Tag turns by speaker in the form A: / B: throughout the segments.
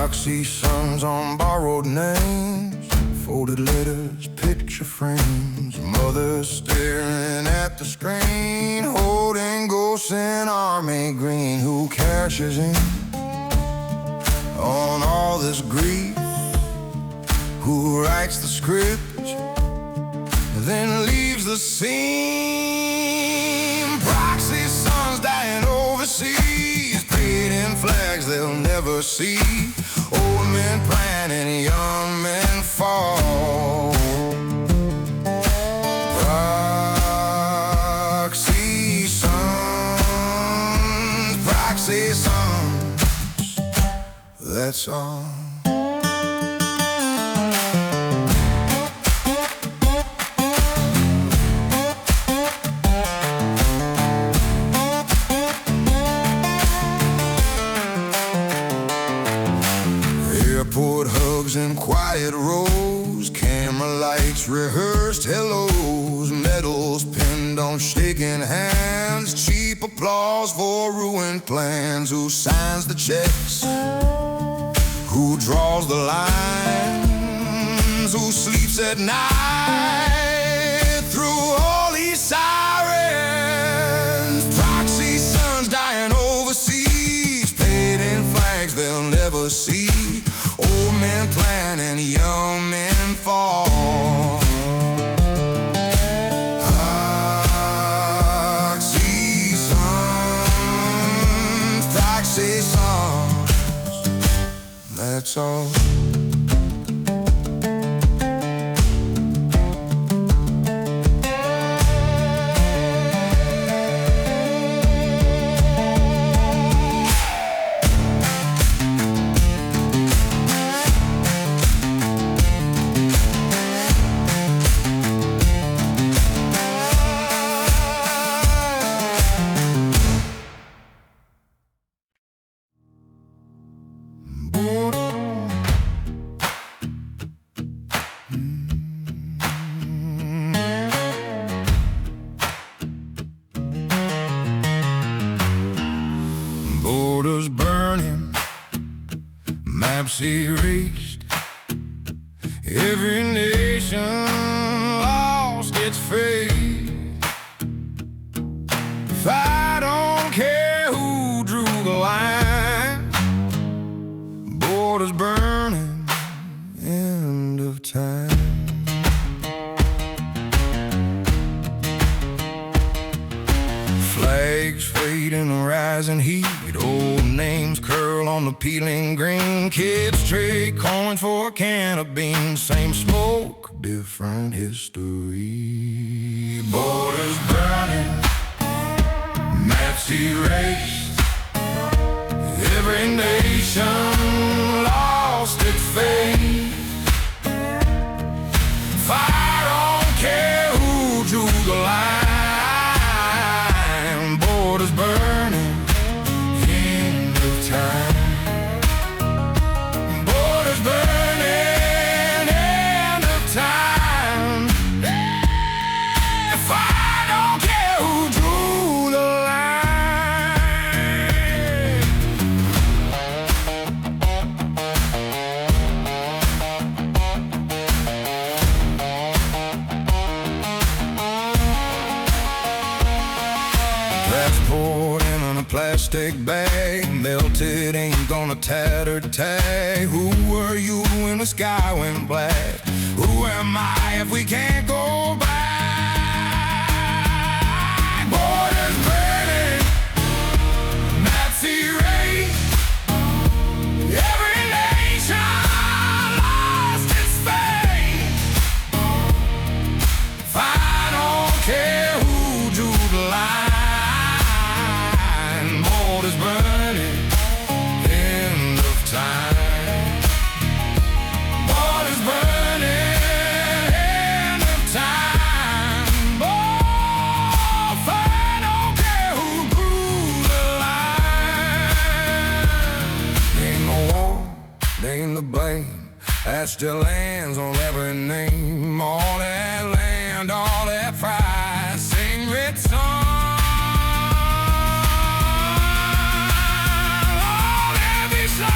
A: Proxy sons on borrowed names, folded letters, picture frames, mothers staring at the screen, holding ghosts in army green. Who cashes in on all this grief? Who writes the script, then leaves the scene? Proxy sons dying overseas, paid in flags they'll never see. Old men planning, young men fall. Proxy sons, that's all. Airport hugs and quiet rows, camera lights, rehearsed hellos, medals pinned on shaking hands, cheap applause for ruined plans. Who signs the checks? Who draws the lines? Who sleeps at night through all these sirens? Proxy sons dying overseas, paid in flags they'll never see. Old men planning, young men fall. Proxy sons, that's all. Borders burning, maps erased, every nation lost its faith. If I don't care who drew the line, borders burning, end of time. Flags fade in the rising heat, old names curl on the peeling green. Kids trade coins for a can of beans, same smoke, different history. Borders burning, maps erased, every nation lost its faith. If I don't care who drew the line, borders burning, end of time. Borders burning, end of time. If I don't care who drew the passport in a plastic bag, melted, ain't gonna tatter tag. Who were you when the sky went black? Who am I if we can't go back? Borders burning, maps erased, every nation lost its faith. If I don't care who drew the line, borders burning, end of time. Borders burning, end of time. Oh, if I don't care who drew the line. Ain't no war, there ain't the blame, that still lands on every name. All that land, all that pride, sing red song. On every side.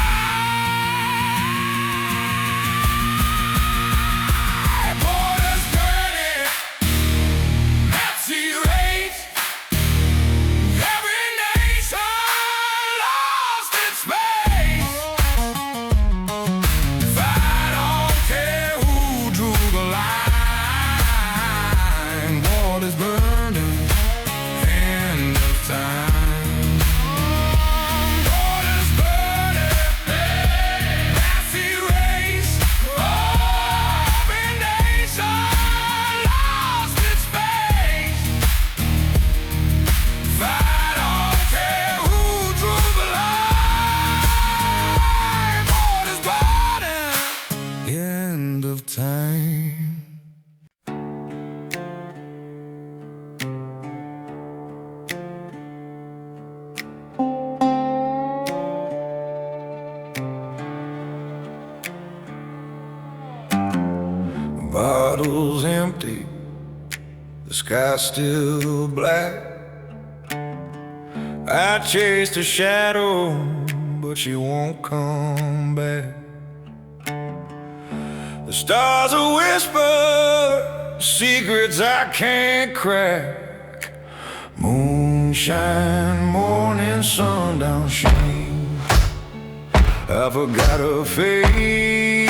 A: bottle's empty, the sky's still black. I chased a shadow, but she won't come back. The stars will whisper secrets I can't crack. Moonshine, morning, sundown shame. I forgot her face,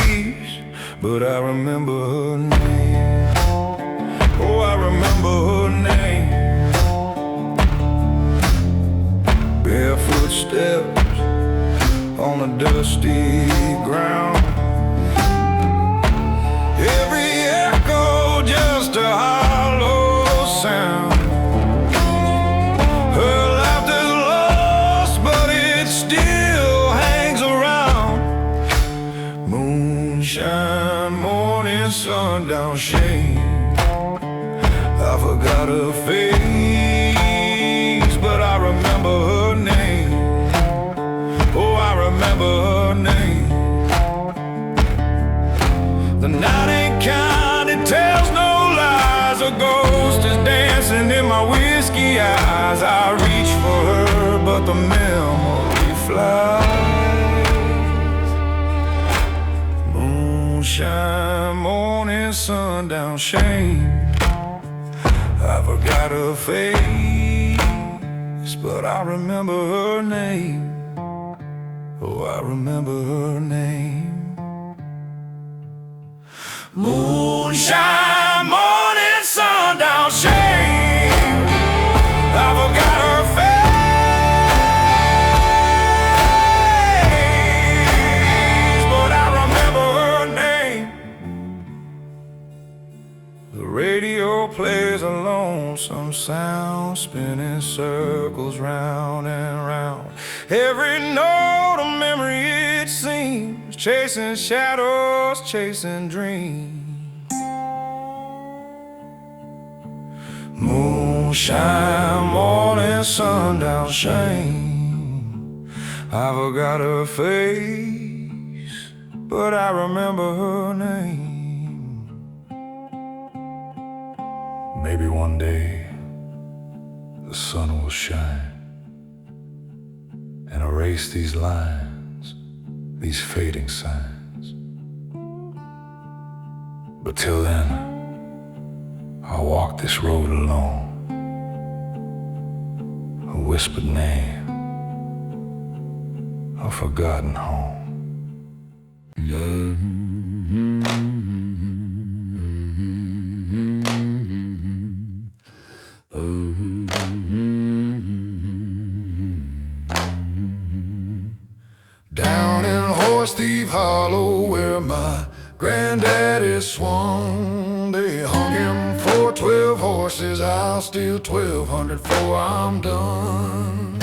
A: but I remember her name. Oh, I remember her name. Bare footsteps on the dusty ground. Every echo just a hollow sound. Her laughter's lost, but it still hangs around. Moonshine, morning, sundown shame. I forgot her face, but I remember her name. Oh, I remember her name. The night ain't kind, it tells no lies. A ghost is dancing in my whiskey eyes. I reach for her, but the memory flies. Moonshine, morning, sundown shame. I forgot her face, but I remember her name. Oh, I remember her name. Moonshine, morning, sundown shame. I forgot her face, but I remember her name. The radio plays a lonesome sound, spinning circles round and round. Every note a memory it seems, chasing shadows, chasing dreams. Moonshine, morning, sundown shame. I forgot her face, but I remember her name. Maybe one day the sun will shine and erase these lines, these fading signs. But till then, I'll walk this road alone. A whispered name, a forgotten home. Down in Horse Thief Hollow, where my granddaddy swung, they hung him for 12 horses. I'll steal 1,200 before I'm done.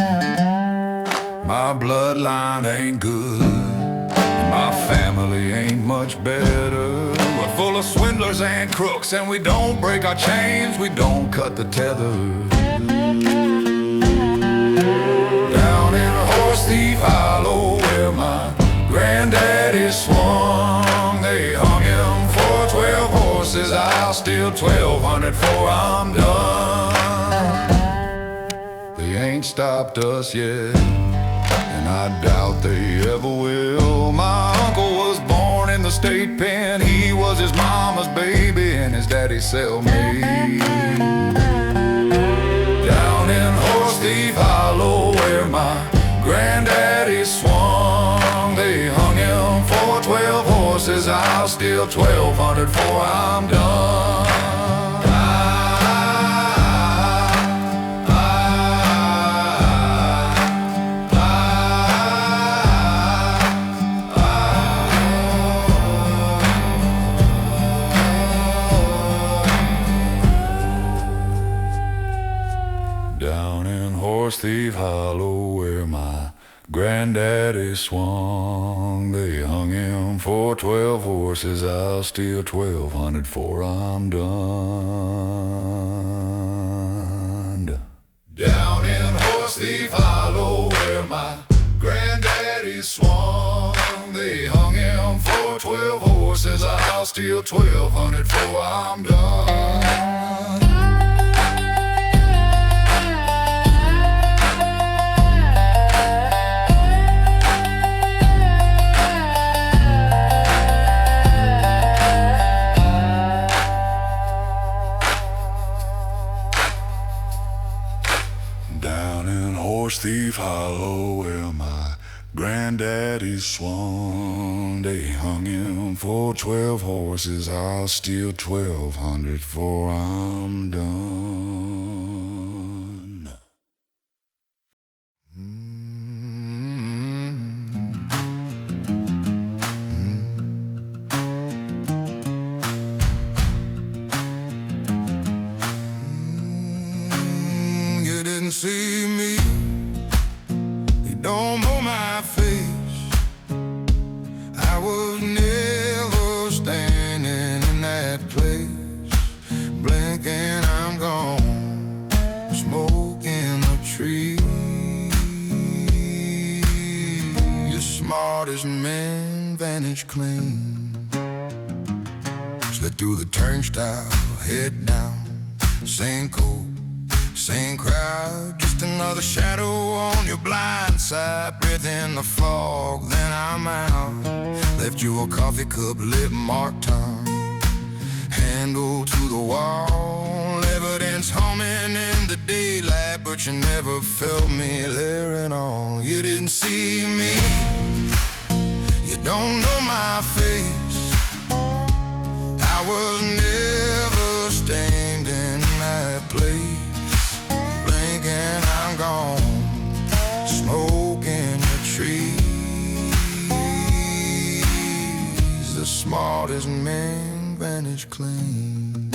A: My bloodline ain't good, my family ain't much better. We're full of swindlers and crooks, and we don't break our chains, we don't cut the tether. Down in Horse Thief Hollow, where my granddaddy swung, they hung him for 12 horses. I'll steal 1,200 before I'm done. They ain't stopped us yet, and I doubt they ever will. My uncle was born in the state pen. He was his mama's baby and his daddy's cellmate. Down in Horse Thief Hollow, where my granddaddy swung, they hung him for 12 horses. I'll steal 1,200 before I'm done. Down in Horse Thief Hollow, where my granddaddy swung, they hung him for 12 horses. I'll steal 1,200 before I'm done. Down in Horse Thief Hollow, where my granddaddy swung, they hung him for 12 horses.
B: horses, I'll steal 1,200 before I'm done. Down in Horse Thief Hollow, where my granddaddy swung, they hung him for 12 horses. I'll steal 1,200 before I'm done.
A: You didn't see me, you don't know my face. I was never standing in that place. Blinking, I'm gone, smoking the tree. You're smart as men, vanish clean. Slid through the turnstile, head down, same cold, same crowd, just another shadow on your blind side. Breath in the fog, then I'm out. Left you a coffee cup, lip marked tongue, handle to the wall. Evidence humming in the daylight, but you never felt me there at all. You didn't see me, you don't know my face. I was never standing in that place. And I'm gone, smoking the trees. The smartest men vanish clean.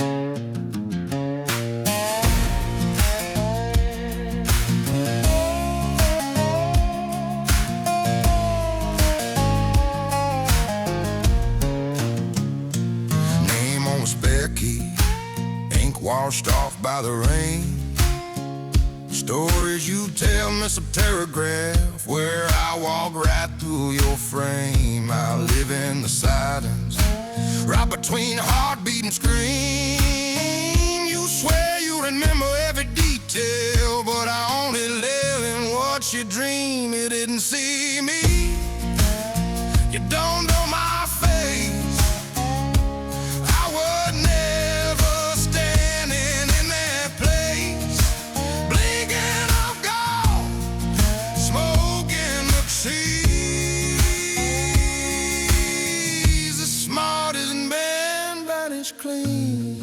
A: Name on a spare key, ink washed off by the rain. Stories you tell, miss a paragraph, where I walk right through your frame. I live in the silence, right between heartbeat and scream. You swear you remember every detail, but I only live in what you dream. You didn't see me, you don't know my face. I was never standing in that place. The smartest man vanish clean.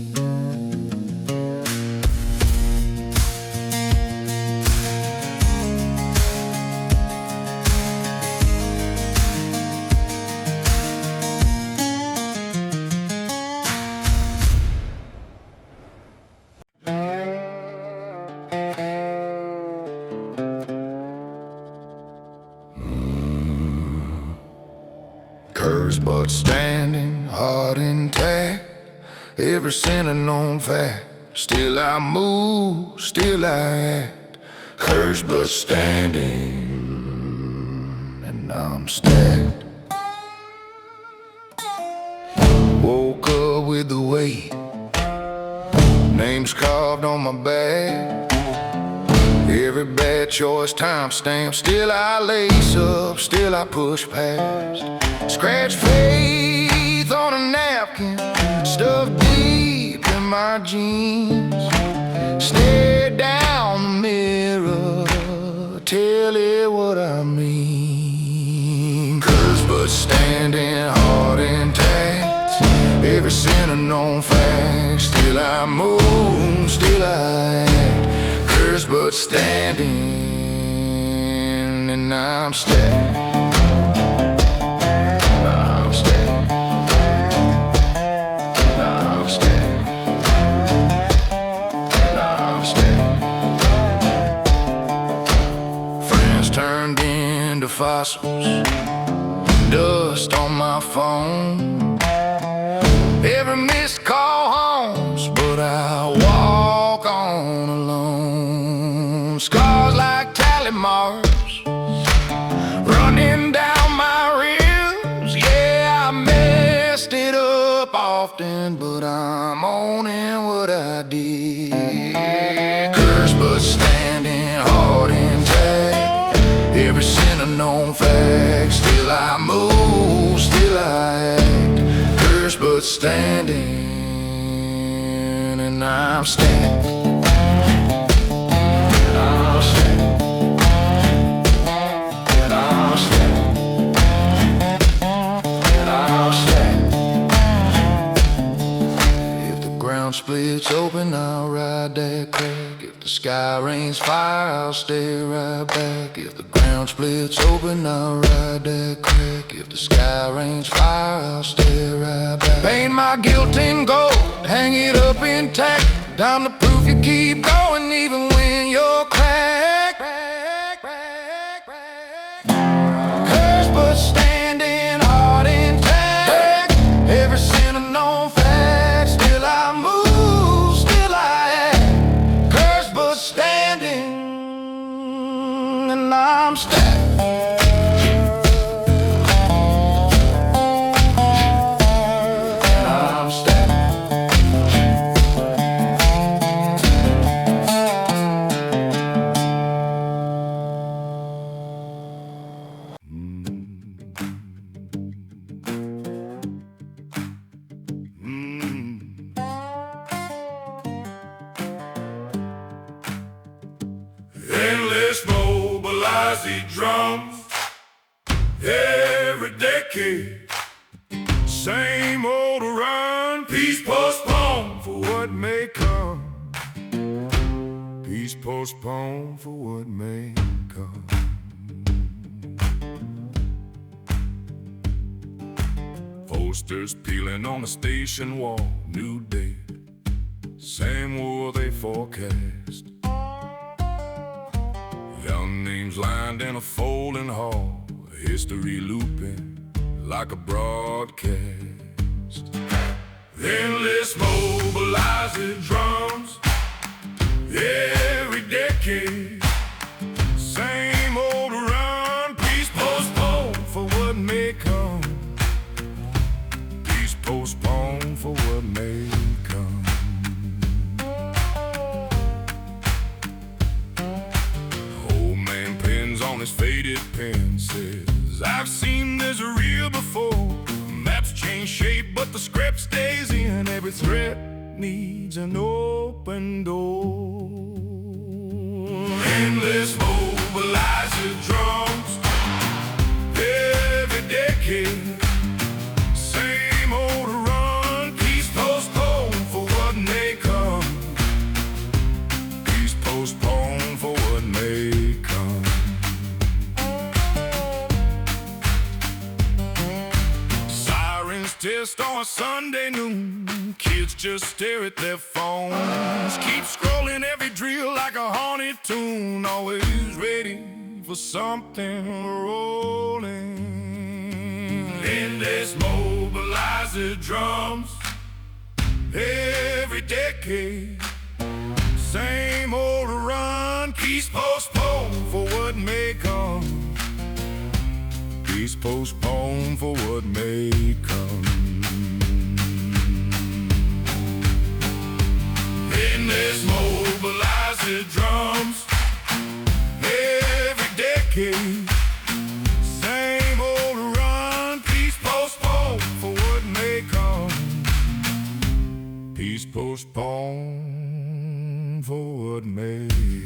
A: Cursed but standing, heart intact, every sinner known fact. Still I move, still I act. Cursed but standing, and I'm stacked. Woke up with the weight, names carved on my back. Every bad choice time-stamped. Still I lace up, still I push past. Scratch faith on a napkin, stuffed deep in my jeans. Stare down the mirror, tell it what I mean. Cursed but standing, heart intact, every sinner known fact. Still I move, still I act. Cursed but standing, and I'm stacked. I'm stacked. I'm stacked. I'm stacked. Friends turned into fossils, dust on my phone. Every missed call homes, but I walk on alone. Scars like tally marks running down my ribs. Yeah, I messed it often, but I'm owning what I did. Cursed but standing hard intact. Every sinner known fact. Still I move, still I act. Cursed but standing, and I'm stacked. Splits open, I'll ride that crack. If the sky rains fire, I'll stay right back. If the ground splits open, I'll ride that crack. If the sky rains fire, I'll stay right back. Paint my guilt in gold, hang it up intact. I'm the proof you keep going even when you're cracked. Cursed but standing hard intact. Every sinner known fact. Still I move, and I'm stacked. And I'm stacked.
B: Endless mobilizing drums every decade. Same old run, peace postponed for what may come. Peace postponed for what may come. Posters peeling on the station wall, new date, same war they forecast. Young names lined in a folding hall, history looping like a broadcast. Endless mobilizing drums every decade. Same old run, peace postponed for what may come. Peace postponed for what may come. On his faded pen says, I've seen this real before. Maps change shape, but the script stays in. Every threat needs an open door. Endless mobilizer drums every decade. Same old run, peace postponed for what may come. Peace postponed for what may come. Test on a Sunday noon, kids just stare at their phones. Keep scrolling every drill like a haunted tune, always ready for something rolling. Endless mobilizer drums every decade. Same old run, peace postponed for what may come. Peace postponed for what may come. Endless mobilizer drums every decade. Same old run, peace postponed for what may come. Peace postponed for what may come.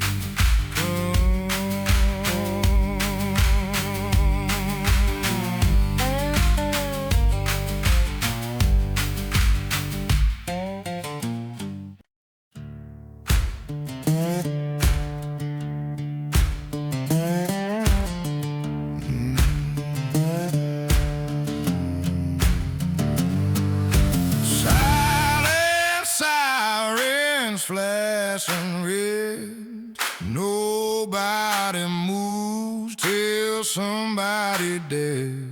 A: Flashing red, nobody moves till somebody dead.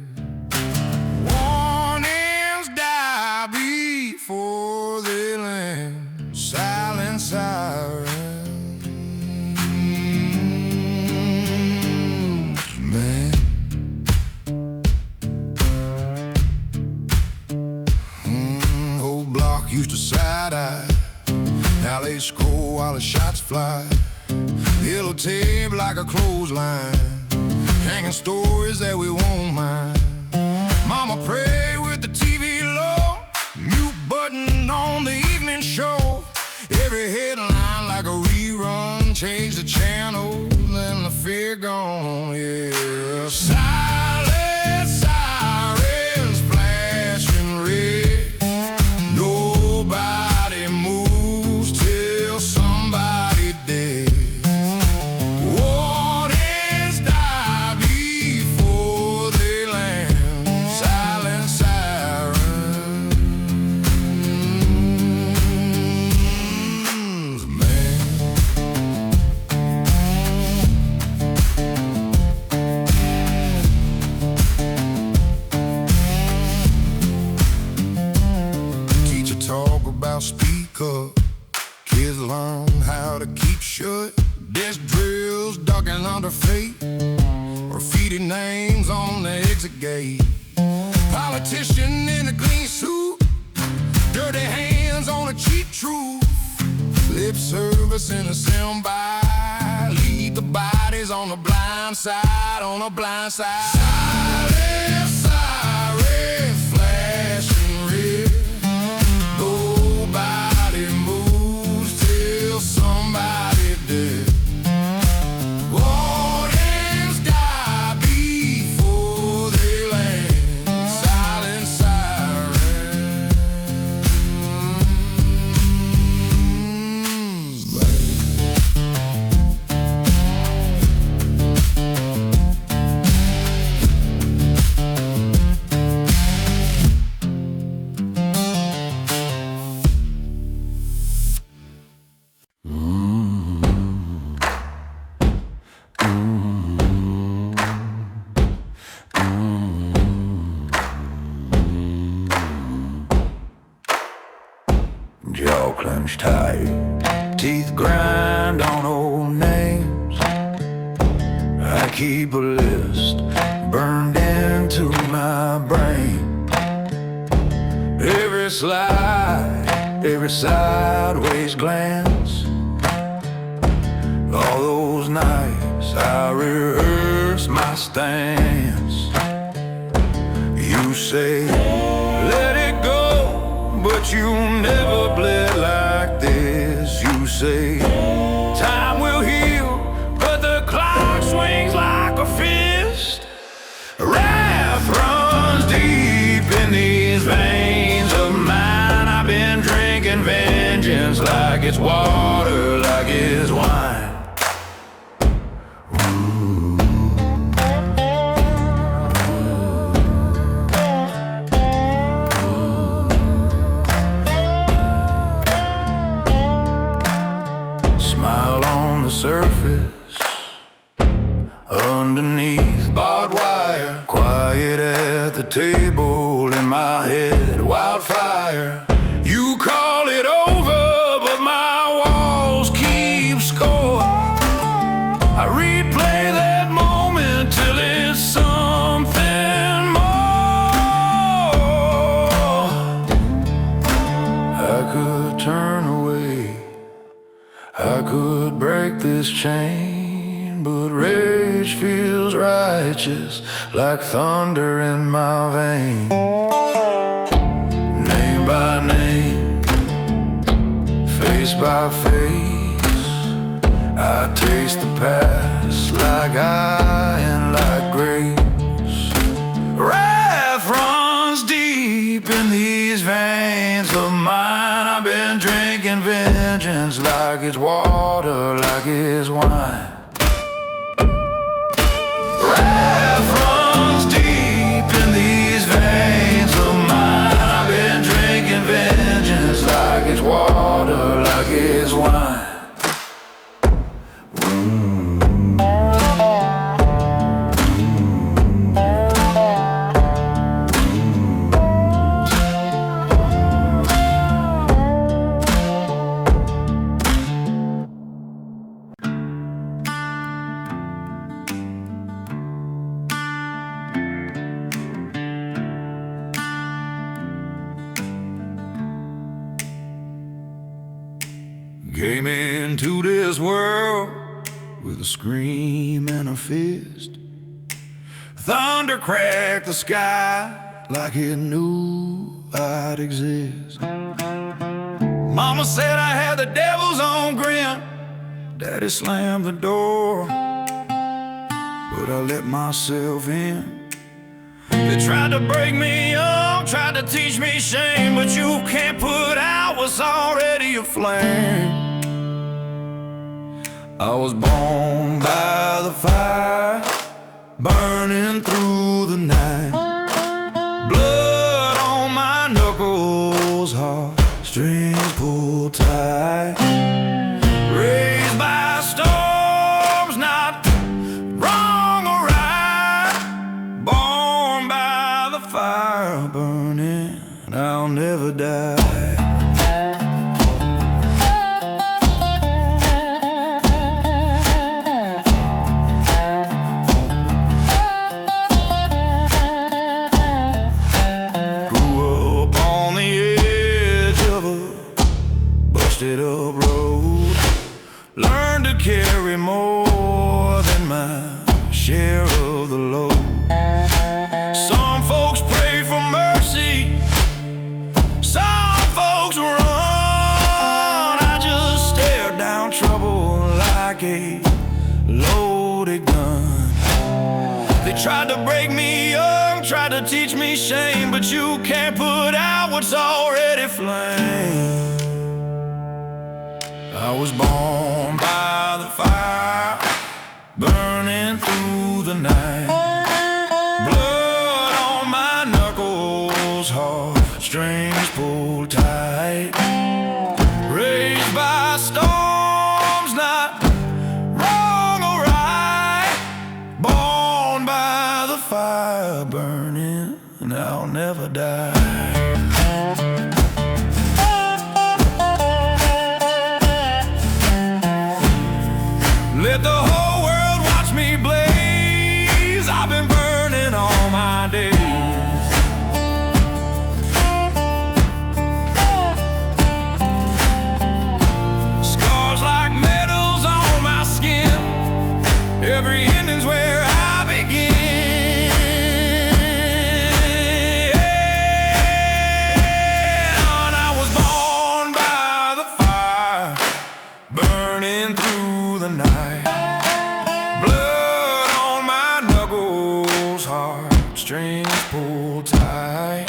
A: Warnings die before they land. Silent sirens, man. used to side-eye. Now they scroll while the shots fly. Yellow tape like a clothesline, hanging stories that we won't mind. Mama pray with the TV low, mute button on the evening show. Every headline like a rerun, change the channel and the fear gone, yeah. Silent sirens flashing red. Nobody moves till somebody dead. Warnings die before they land. Silent sirens, man. Teacher talk about speak up. Kids learn how to keep shut. Desk drills ducking under feet. Graffiti names on the exit gate. Politician in a clean suit. Dirty hands on a cheap truth. Lip service in a soundbite. Leave the bodies on the blind side, on the blind side. Silent siren flashing red. Nobody moves till somebody dead. Warnings die before they land. Silent sirens,
C: jaw clenched tight, teeth grind on old names. I keep a list burned into my brain. Every slide, every sideways glance. All those nights I rehearse my stance. You say, let it go, but you never bled like this. You say, time will heal, but the clock swings like a fist. Wrath runs deep in these veins of mine. I've been drinking vengeance like it's water, like it's wine. Smile on the surface, underneath barbed wire. Quiet at the table in my head, wildfire. You call it over, but my walls keep score. I replay that moment till it's something more. I could turn away, I could break this chain, but rage feels righteous like thunder in my veins. Name by name, face by face, I taste the past like iron, like grapes. Wrath runs deep in these veins of mine. I've been drinking vengeance like it's water, like it's wine. Wrath runs deep in these veins of mine. I've been drinking vengeance like it's water, like it's wine. Came into this world with a scream and a fist. Thunder cracked the sky like it knew I'd exist. Mama said I had the devil's own grin. Daddy slammed the door, but I let myself in. They tried to break me up, tried to teach me shame, but you can't put out what's already aflame. I was born by the fire, burning through the night. Blood on my knuckles, heartstrings pulled tight. Raised by storms, not wrong or right. Born by the fire burning, I'll never die. Up road, learned to carry more than my share of the load. Some folks pray for mercy, some folks run. I just stared down trouble like a loaded gun. They tried to break me young, tried to teach me shame, but you can't put out what's already flame. I was born by the fire, burning through the night. Blood on my knuckles, heartstrings pulled tight. Raised by storms, not wrong or right. Born by the fire burning, and I'll never die. Let the whole world watch me blaze. I've been burning all my days. Scars like medals on my skin. Every ending's where I begin. And I was born by the fire, burning through the night. Heartstrings pulled tight.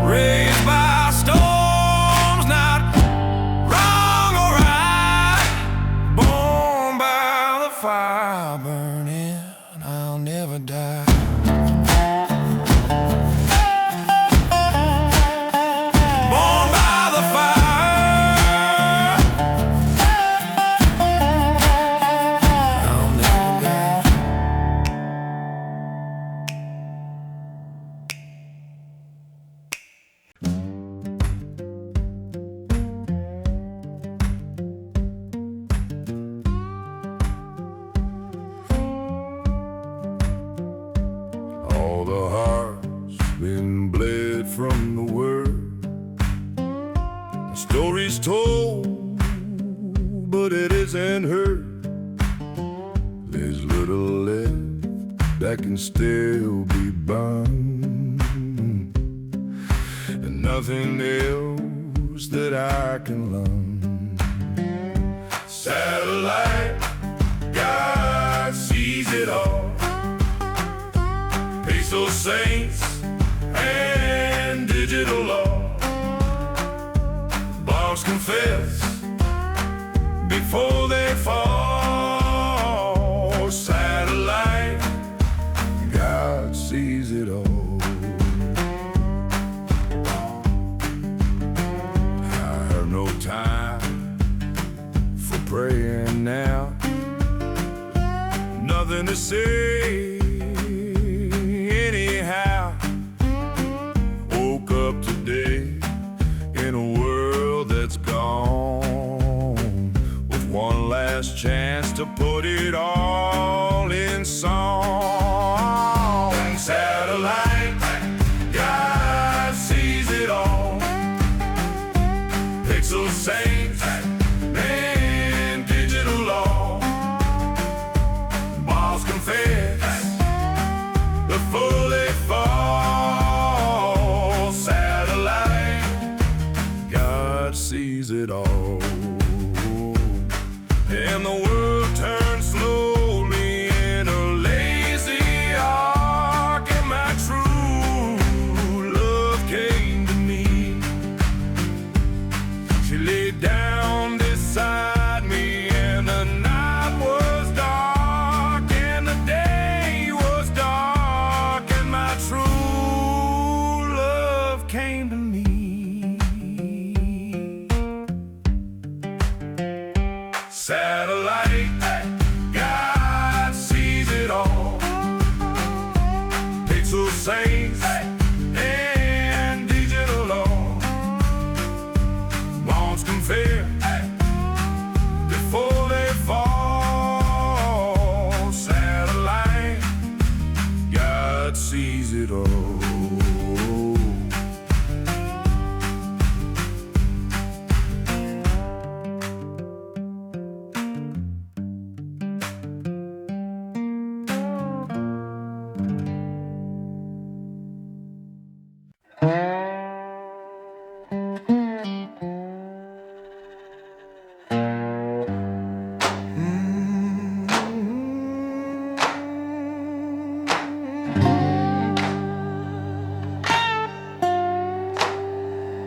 C: Raised by storms, not wrong or right. Born by the fire burning, I'll never die. Born by the fire, I'll never die. All the hearts been bled from the word. The story's told, but it isn't heard. There's little left that can still be burned, and nothing else that I can learn. Satellite, God sees it all. Peso saints and digital law. Bombs confess before they fall. Satellite, God sees it all. I have no time for praying now. Nothing to say. Woke up today in a world that's gone, with one last chance to put it all in song. Satellite, God sees it all. Pixel saints Satellite, God sees it all. Pixel saints and digital law. Wants compare before they fall. Satellite, God sees it all.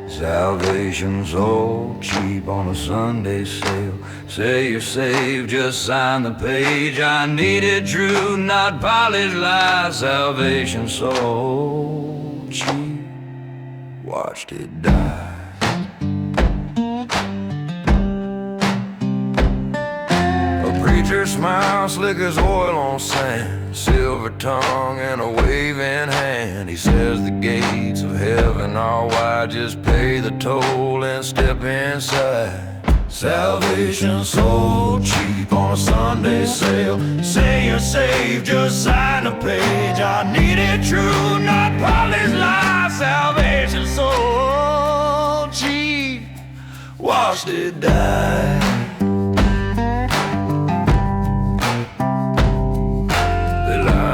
C: Salvation's so cheap on a Sunday sale. Say you're saved, just sign the page. I need it true, not polished lies. Salvation's so cheap, watched it die. A preacher smile, slick as oil on sand, silver tongue and a waving hand. He says the gates of heaven are wide, just pay the toll and step inside. Salvation's so cheap on a Sunday sale. Say you're saved, just sign the page. I need it true, not polished lies. Salvation's so cheap, watched it die.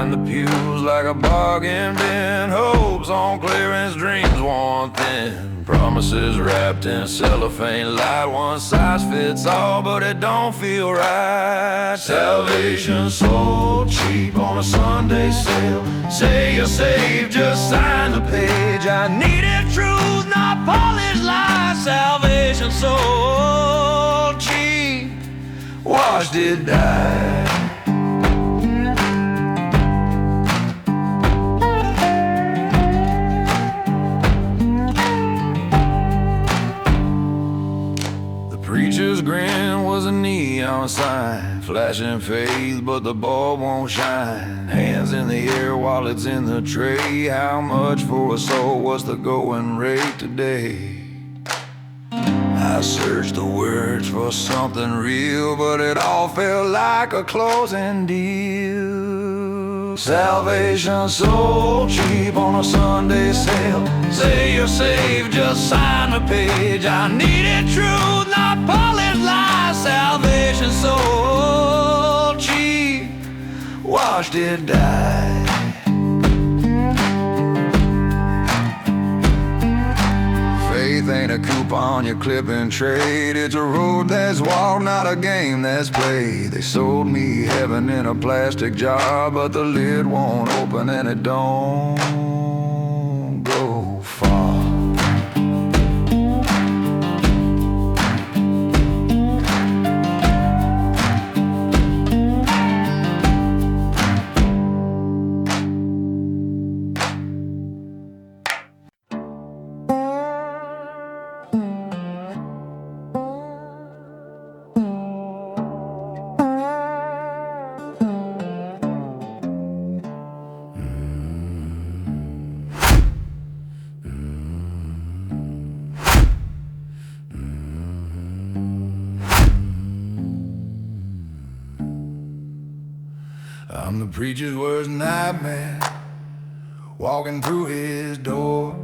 C: The pews like a bargain bin, hopes on clearance, dreams worn thin, promises wrapped in cellophane light. One size fits all, but it don't feel right. Salvation's so cheap on a Sunday sale. Say you're saved, just sign the page. I need it truth, not polished lies. Salvation's so cheap, watched it die. Preacher's grin was a neon sign, flashing faith, but the bulb won't shine. Hands in the air, wallets in the tray. How much for a soul? What's the going rate today? I searched the words for something real, but it all felt like a closing deal. Salvation's so cheap on a Sunday sale. Say you're saved, just sign the page. I need it truth, not polished lies. Salvation's so cheap, watched it die. Faith ain't a coupon you clip and trade. It's a road that's walked, not a game that's played. They sold me heaven in a plastic jar, but the lid won't open and it don't go far. I'm the preacher's worst nightmare, walking through his door.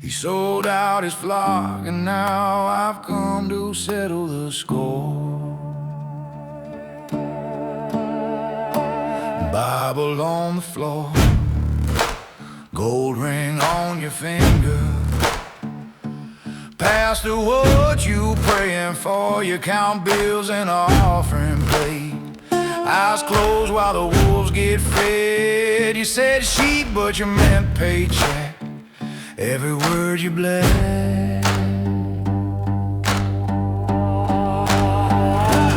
C: He sold out his flock, and now I've come to settle the score. Bible on the floor, gold ring on your finger. Pastor, what you praying for? You count bills and an offering plate. Eyes closed while the wolves get fed. You said sheep, but you meant paycheck. Every word you bled.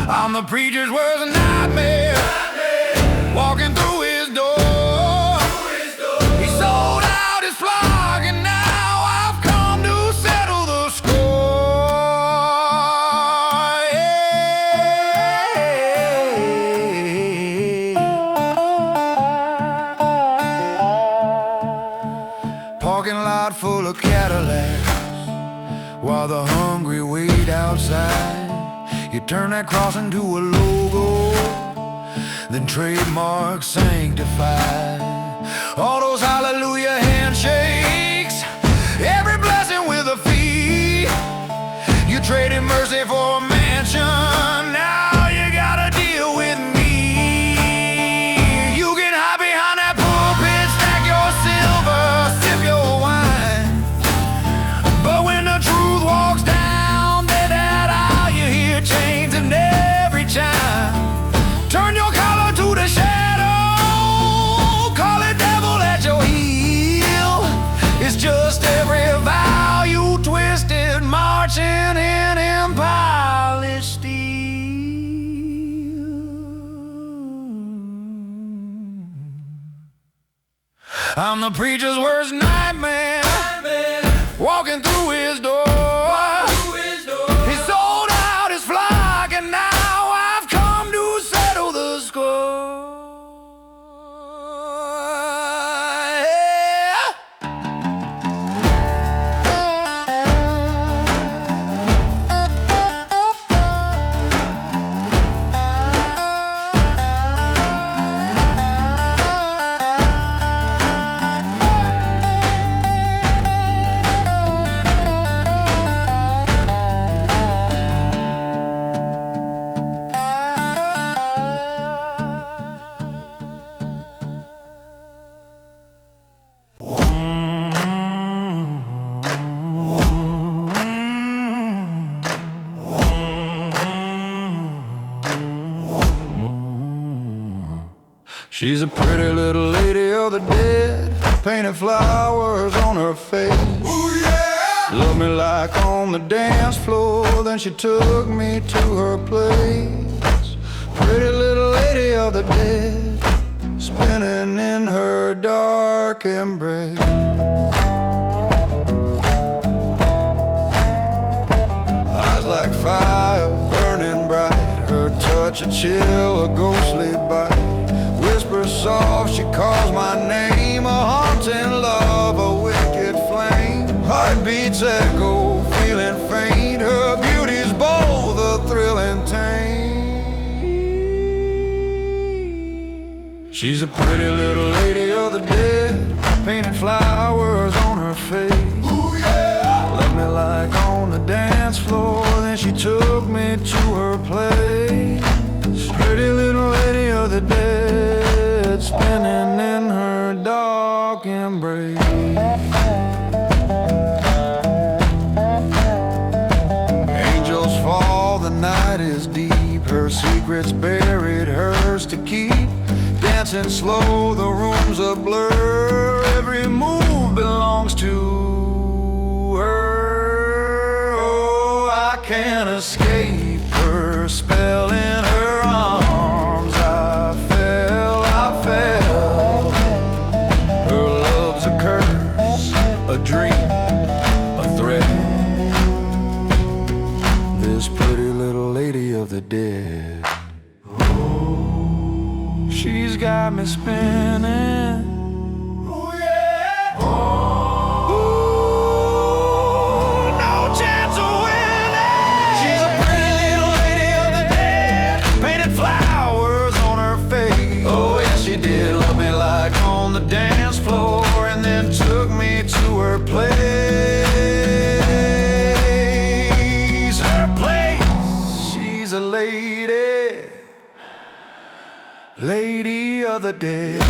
C: I'm the preacher's worst nightmare, walking through his door. He sold out his flock, and now I've come to settle the score. Yeah. parking lot full of Cadillacs, while the hungry wait outside. You turn that cross into a logo, then trademark sanctified. All those hallelujah handshakes, every blessing with a fee. You traded mercy for a mansion, now you gotta deal with me. You can hide behind that pulpit, stack your silver, sip your wine, but when the truth walks down that aisle, you hear chains in every chime. Turn your collar to the shadow, call it devil at your heel. It's just every vow you twisted, marching in polished steel. I'm the preacher's worst nightmare, walking through his door. He sold out his flock, and now I've come to settle the score. She's a pretty little lady of the dead, painted flowers on her face. Ooh, yeah. Loved me like on the dance floor, then she took me to her place. Pretty little lady of the dead, spinning in her dark embrace. Eyes like fire burning bright, her touch a chill, a ghostly bite. Whisper soft, she calls my name, a haunting love, a wicked flame. Heartbeats echo, feeling faint, her beauty's bold, a thrill and tame. She's a pretty little lady of the dead, painted flowers on her face. Ooh, yeah. Left me like on the dance floor, then she took me to her place. Pretty little lady of the dead, spinning in her dark embrace. Angels fall, the night is deep, her secrets buried, hers to keep. Dancing slow, the room's a blur, every move belongs to her. Oh, I can't escape her spell in her arms. I fell. Her love's a curse, a dream, a threat. This pretty little lady of the dead, she's got me spinning. Oh yeah. Ooh, no chance of winning. She's a pretty little lady of the dead, painted flowers on her face. Oh yes, she did love me like on the dance floor, and then took me to her place. Her place. She's a lady, lady of the dead.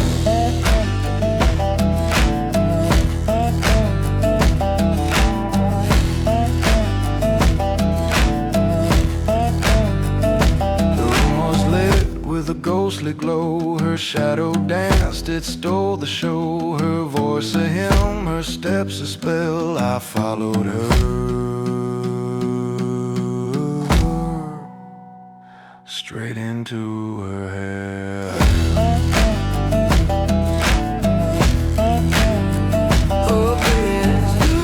C: The room was lit with a ghostly glow. Her shadow danced, it stole the show. Her voice a hymn, her steps a spell. I followed her straight into her hair. Oh, it's you.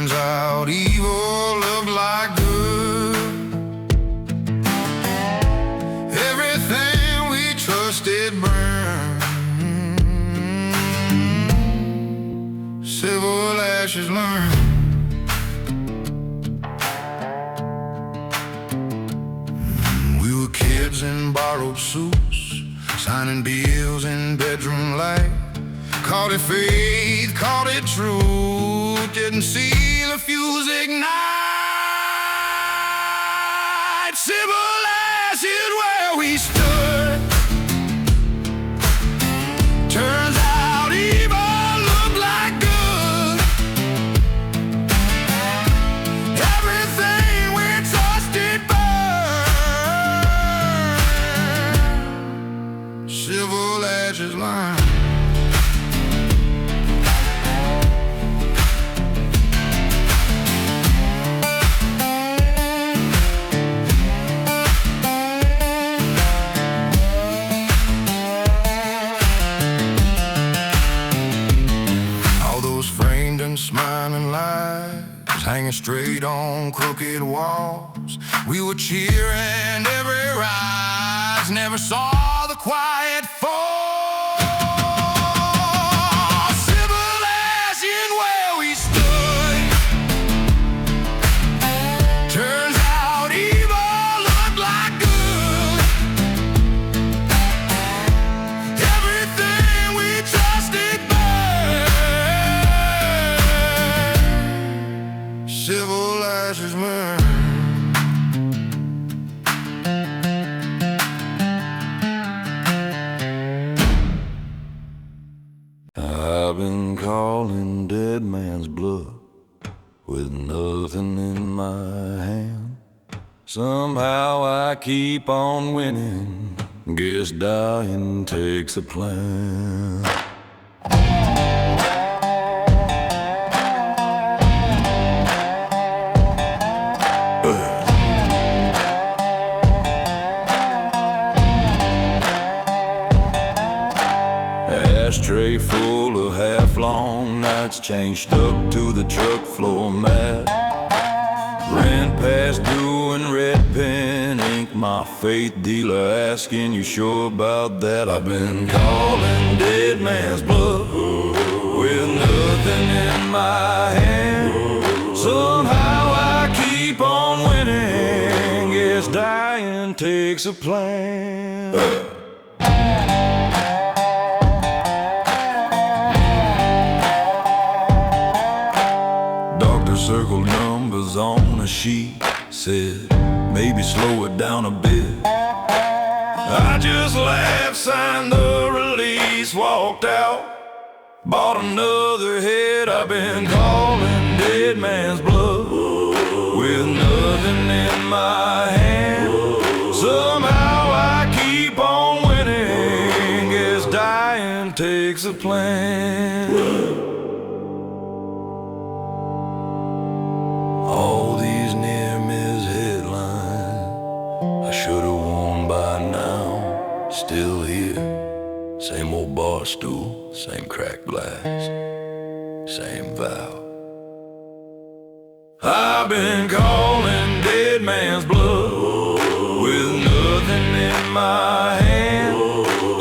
A: Turns out evil looked like good. Everything we trusted burned. Civil ashes learned. We were kids in borrowed suits, signing bills in bedroom light. Called it faith, called it truth. Didn't see the fuse ignite. Civil ashes where we stood. Turns out evil looked like good. Everything we trusted burned. Civil ashes line. Smiling lights hanging straight on crooked walls. We were cheering every rise, never saw the quiet fall. Civil ashes where we stood. Turns out evil looked like good. Everything we trusted burned. Civil ashes burn.
C: I've been calling dead man's bluff with nothing in my hand. Somehow I keep on winning. Guess dying takes a plan. Ashtray full of half-long nights, chain stuck to the truck floor mat. Rent past due and red pen ink, my faith dealer asking, you sure about that? I've been calling dead man's bluff with nothing in my hand. Somehow I keep on winning. Guess dying takes a plan. Circled numbers on a sheet, said maybe slow it down a bit. I just laughed, signed the release, walked out, bought another hit. I've been calling dead man's bluff with nothing in my hand. Somehow I keep on winning. Guess dying takes a plan. All these near-miss headlines I should've worn by now. Still here, same old bar stool, same cracked glass, same vow. I've been calling dead man's bluff with nothing in my hand.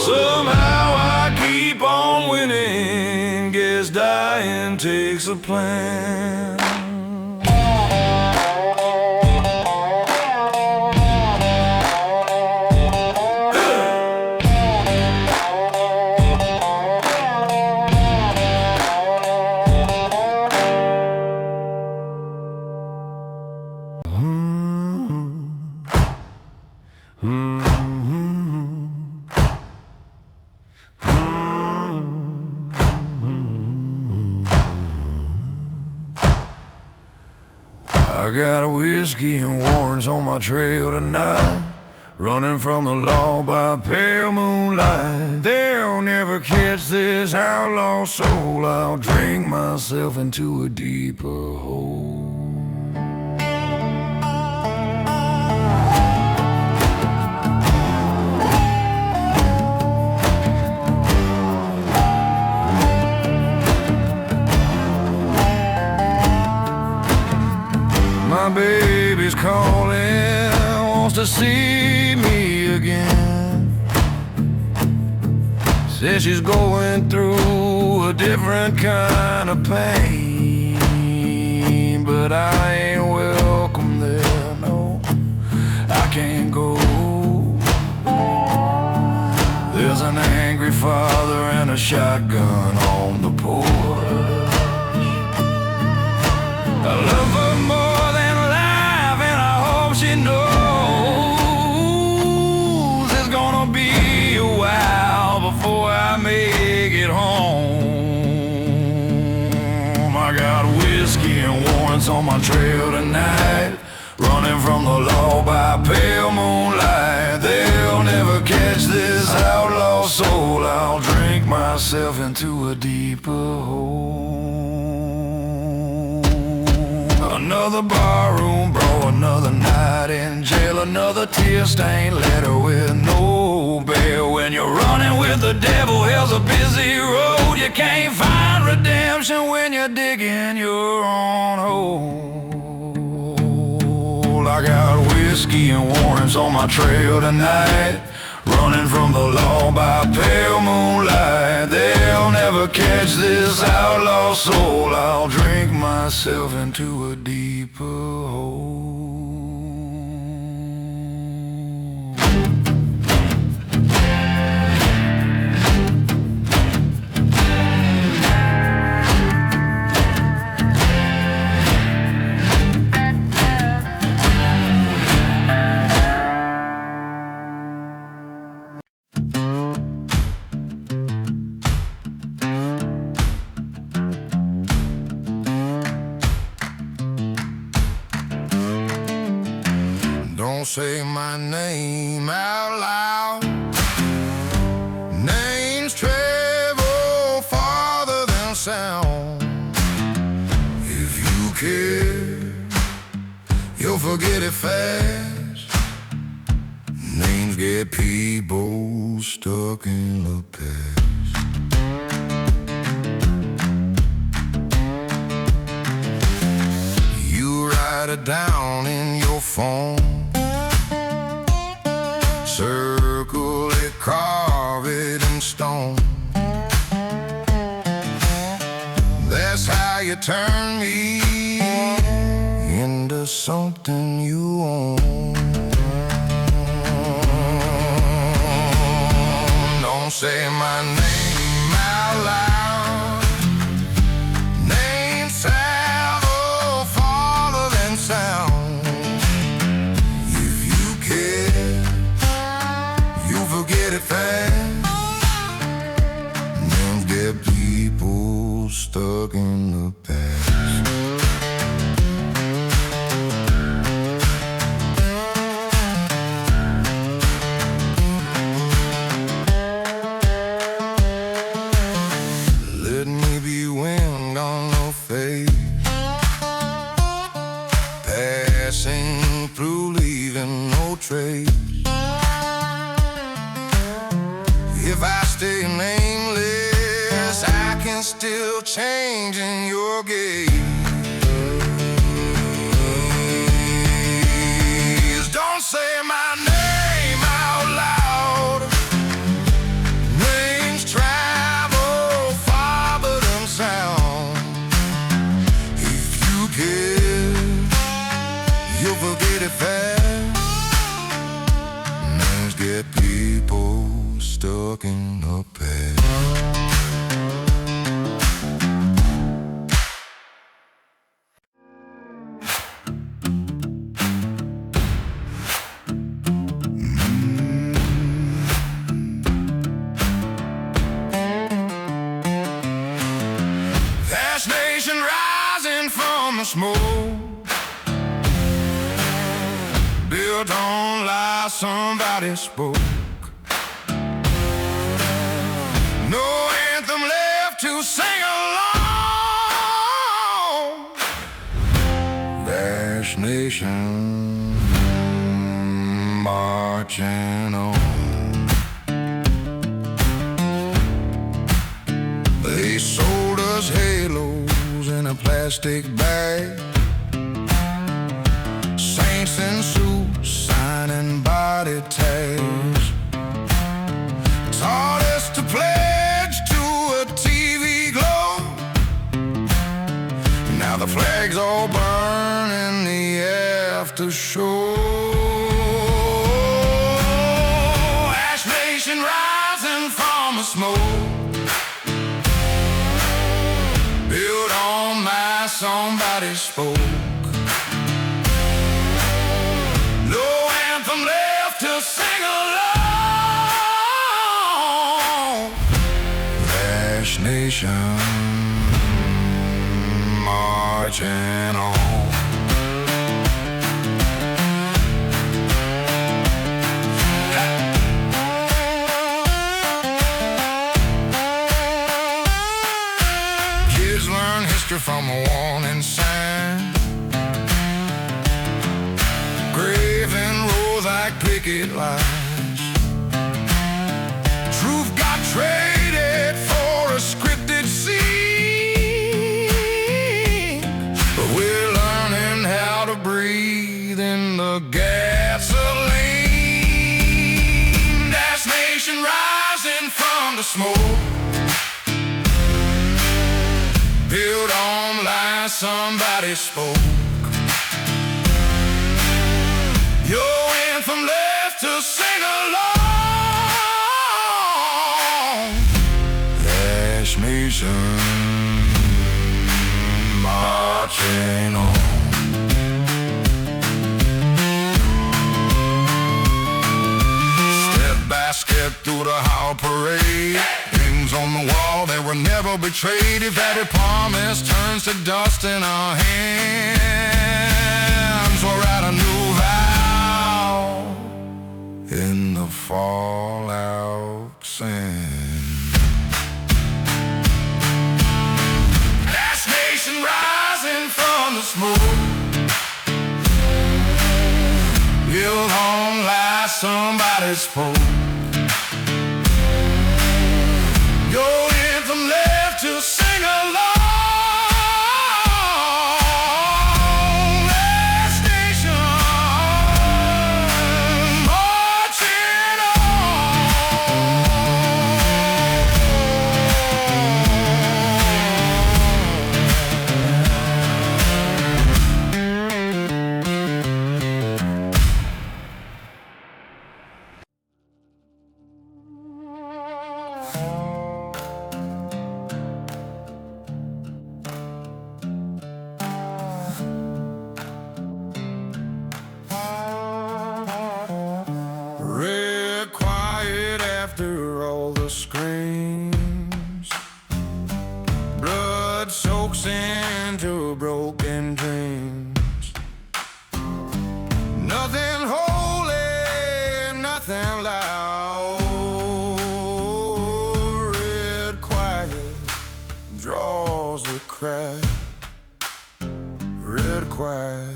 C: Somehow I keep on winning. Guess dying takes a plan.
A: I got a whiskey and warrants on my trail tonight, running from the law by pale moonlight. They'll never catch this outlaw soul. I'll drink myself into a deeper hole.
C: my baby's calling, wants to see me again. Says she's going through a different kind of pain, but I ain't welcome there, no, I can't go. There's an angry father and a shotgun on the porch. I love her more than life, and I hope she knows it's gonna be a while before I make it home. I got whiskey and warrants on my trail tonight, running from the law by pale moonlight. They'll never catch this outlaw soul. I'll drink myself into a deeper hole. Another barroom brawl, another night in jail, another tear-stained letter with no bail. When you're running with the devil, hell's a busy road. You can't find redemption when you're digging your own hole. I got whiskey and warrants on my trail tonight, running from the law by pale moonlight. They'll never catch this outlaw soul. I'll drink myself into a deeper hole.
A: Don't say my name out loud. Names travel farther than sound. If you care, you'll forget it fast. Names get people stuck in the past. You write it down in your phone, circle it, carve it in stone. That's how you turn me into something you own. Don't say my name out loud. Names travel farther than sound. If you care, you'll forget it fast. Names get people stuck in the past. Let me be wind on the face, passing through, leaving no trace. If I stay nameless, I can still change in your gaze. Don't say my name out loud. Names travel farther than sound. If you care, you'll forget it fast. Names get people stuck in the past. Vast nation rising from the smoke, built on lies somebody spoke. No anthem left to sing along. Vast nation marching on. They sold us halos in a plastic bag, saints in suits signing body tags, taught us to pledge to a TV globe. Now the flags all burn in the after show. Ash Nation rising from the smoke, built on my somebody spoke. No anthem left to sing along. Ash Nation marching on. Kids learn history from a warning sign, grave in rows like picket lines. Truth got traded for a scripted scene, but we're learning how to breathe in the gasoline. Ash Nation rising from the smoke, built on lies somebody spoke. Your anthem left to sing along. Ash Nation marching on. Step by step through the hall parade, things on the wall that were never betrayed. If every promise turns to dust in our hands, we'll write a new vow in the fallout sand. Ash Nation rising from the smoke, built on lies somebody spoke. Your anthem left to sing along. Ash Nation marching red quiet after all the screams. Blood soaks into broken dreams. Nothing holy, nothing loud. Red quiet draws the crowd. Red quiet.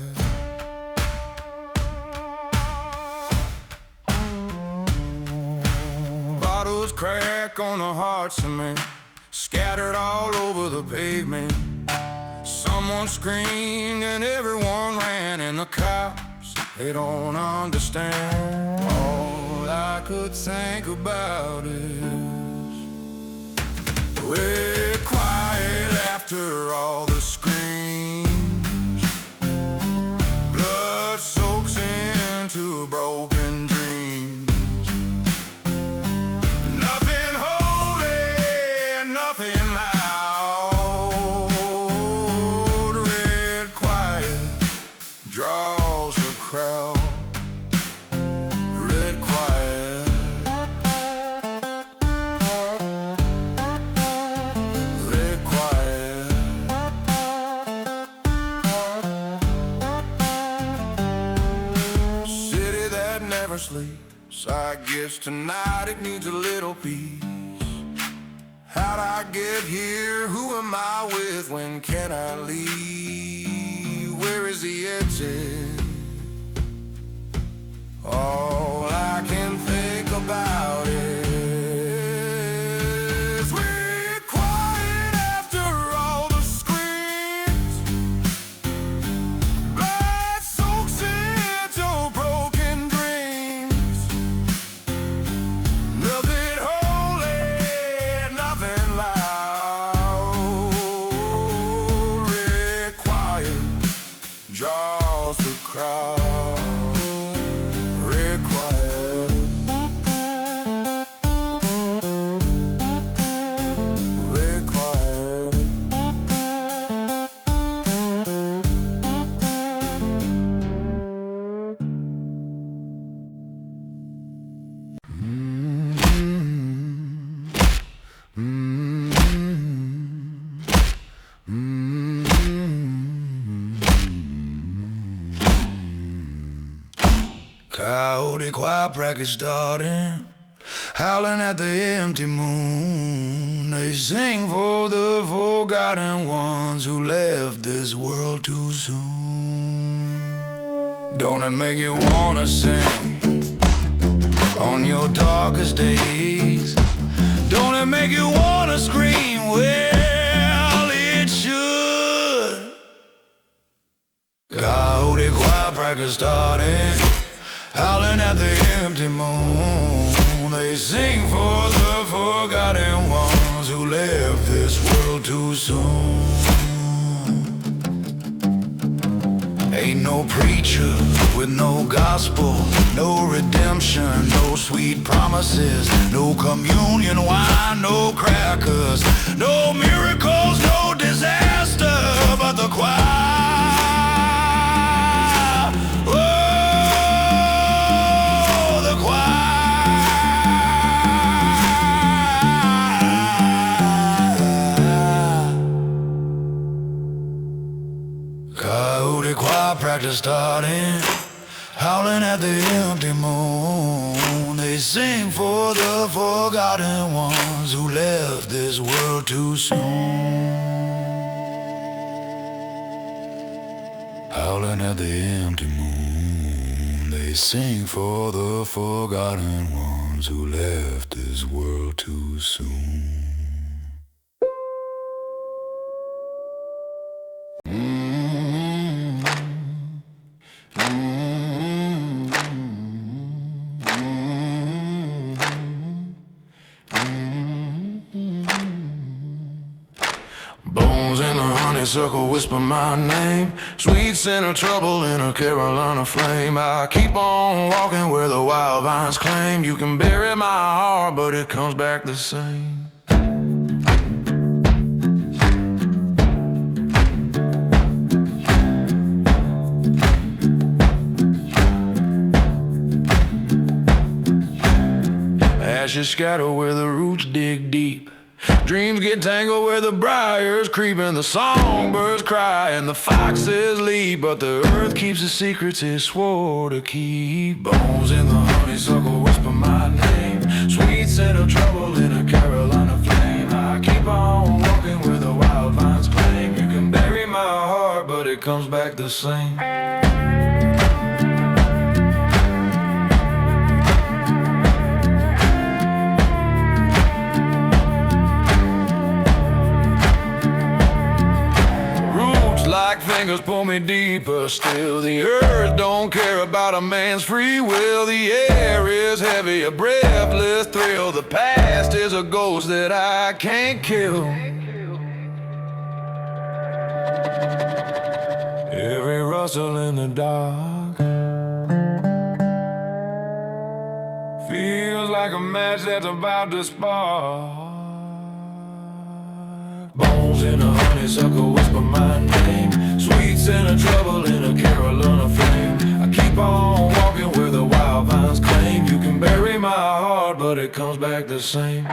A: Bottles crack on the hard cement, scattered all over the pavement. Someone screamed and everyone ran, and the cops, they don't understand. All I could think about is we're quiet after all the screams. Blood soaks into broken dreams. Nothing holy, nothing loud. Red quiet draws the crowd. Red quiet. Red quiet. City that never sleeps, I guess tonight it needs a little peace. How'd I get here? Who am I with? When can I leave? Where is the exit? All I can think about is we're quiet after all the screams. Blood soaks in across the crowd. Required. Required. Coyote choir practice starting, howling at the empty moon. They sing for the forgotten ones who left this world too soon. Don't it make you wanna sing on your darkest days? Don't it make you wanna scream? Well, it should. Coyote choir practice starting, howling at the empty moon. They sing for the forgotten ones who left this world too soon. Ain't no preacher with no gospel, no redemption, no sweet promises, no communion wine, no crackers, no miracles, no disaster, but the choir. Coyote choir practice starting, howling at the empty moon. They sing for the forgotten ones who left this world too soon. Howling at the empty moon. They sing for the forgotten ones who left this world too soon. Bones in the honeysuckle whisper my name. Sweet scent of trouble in a Carolina flame. I keep on walking where the wild vines claim. You can bury my heart, but it comes back the same. Ashes scatter where the roots dig deep. Dreams get tangled where the briars creep, and the songbirds cry and the foxes leap. But the earth keeps the secrets it swore to keep. Bones in the honeysuckle whisper my name. Sweet scent of trouble in a Carolina flame. I keep on walking where the wild vines claim. You can bury my heart, but it comes back the same. Like fingers pull me deeper still. The earth don't care about a man's free will. The air is heavy, a breathless thrill. The past is a ghost that I can't kill. Every rustle in the dark feels like a match that's about to spark. Bones in a honeysuckle whisper my name. Sweet scent of trouble in a Carolina flame. I keep on walking where the wild vines claim. You can bury my heart, but it comes back the same.